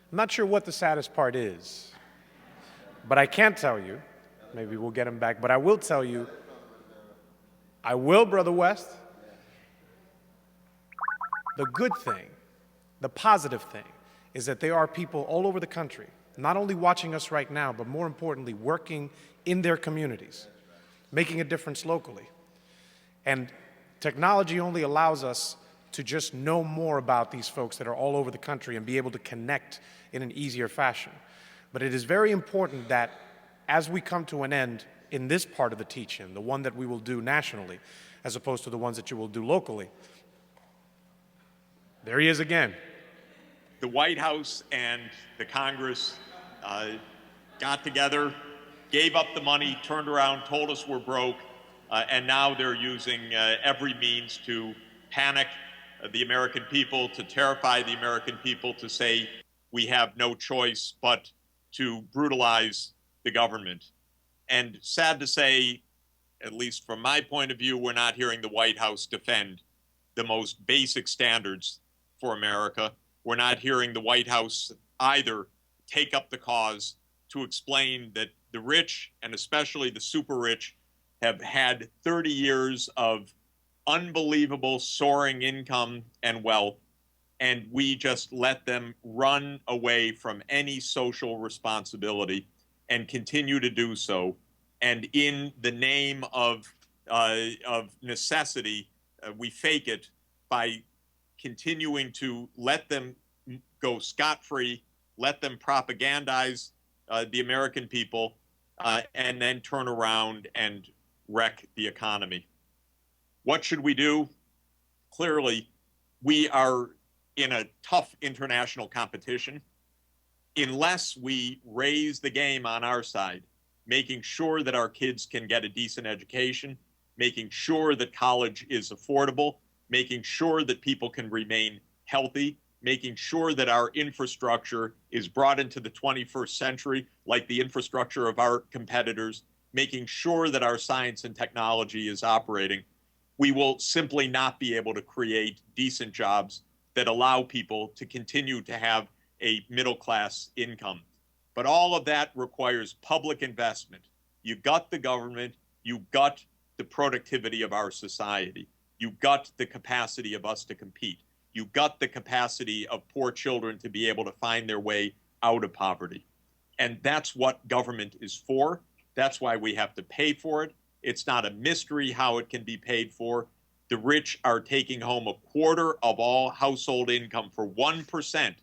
I'm not sure what the saddest part is, but I can tell you, maybe we'll get him back, but I will tell you, I will, Brother West, the good thing, the positive thing, is that there are people all over the country, not only watching us right now, but more importantly, working in their communities, making a difference locally. And technology only allows us to just know more about these folks that are all over the country and be able to connect in an easier fashion. But it is very important that as we come to an end in this part of the teach-in, the one that we will do nationally, as opposed to the ones that you will do locally, there he is again. The White House and the Congress got together, gave up the money, turned around, told us we're broke, and now they're using every means to panic the American people, to terrify the American people, to say we have no choice but to brutalize the government. And sad to say, at least from my point of view, we're not hearing the White House defend the most basic standards for America. We're not hearing the White House either take up the cause to explain that the rich, and especially the super rich, have had 30 years of unbelievable soaring income and wealth, and we just let them run away from any social responsibility and continue to do so. And in the name of necessity, we fake it by continuing to let them go scot-free, let them propagandize the American people, and then turn around and wreck the economy. What should we do? Clearly, we are in a tough international competition. Unless we raise the game on our side, making sure that our kids can get a decent education, making sure that college is affordable, making sure that people can remain healthy, making sure that our infrastructure is brought into the 21st century, like the infrastructure of our competitors, making sure that our science and technology is operating, we will simply not be able to create decent jobs that allow people to continue to have a middle-class income. But all of that requires public investment. You gut the government, you gut the productivity of our society, you gut the capacity of us to compete, you gut the capacity of poor children to be able to find their way out of poverty. And that's what government is for. That's why we have to pay for it. It's not a mystery how it can be paid for. The rich are taking home a quarter of all household income for 1%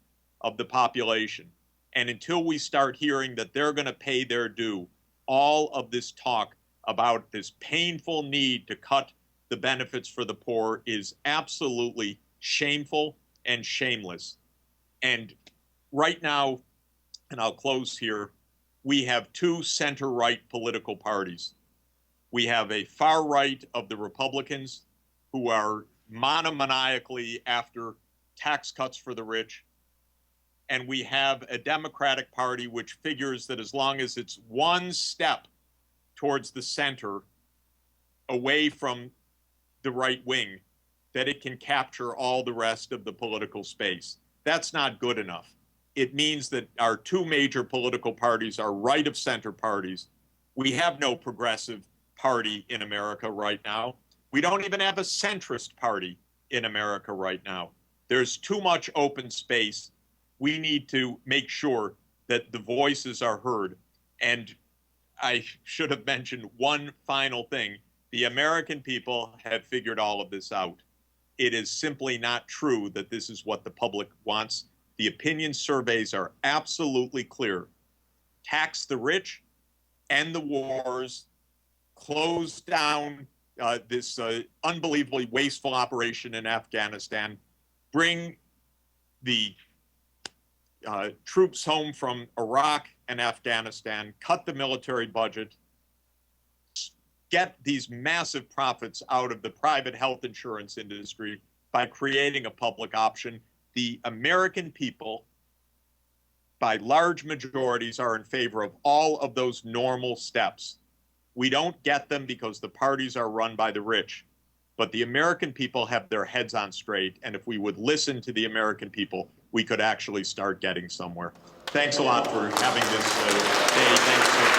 of the population. And until we start hearing that they're going to pay their due, all of this talk about this painful need to cut the benefits for the poor is absolutely shameful and shameless. And right now, and I'll close here, we have two center-right political parties. We have a far right of the Republicans who are monomaniacally after tax cuts for the rich. And we have a Democratic Party which figures that as long as it's one step towards the center, away from the right wing, that it can capture all the rest of the political space. That's not good enough. It means that our two major political parties are right of center parties. We have no progressive party in America right now. We don't even have a centrist party in America right now. There's too much open space. We need to make sure that the voices are heard. And I should have mentioned one final thing. The American people have figured all of this out. It is simply not true that this is what the public wants. The opinion surveys are absolutely clear. Tax the rich, end the wars, close down this unbelievably wasteful operation in Afghanistan, bring the troops home from Iraq and Afghanistan, cut the military budget, get these massive profits out of the private health insurance industry by creating a public option. The American people, by large majorities, are in favor of all of those normal steps. We don't get them because the parties are run by the rich. But the American people have their heads on straight. And if we would listen to the American people, we could actually start getting somewhere. Thanks a lot for having this day. Thanks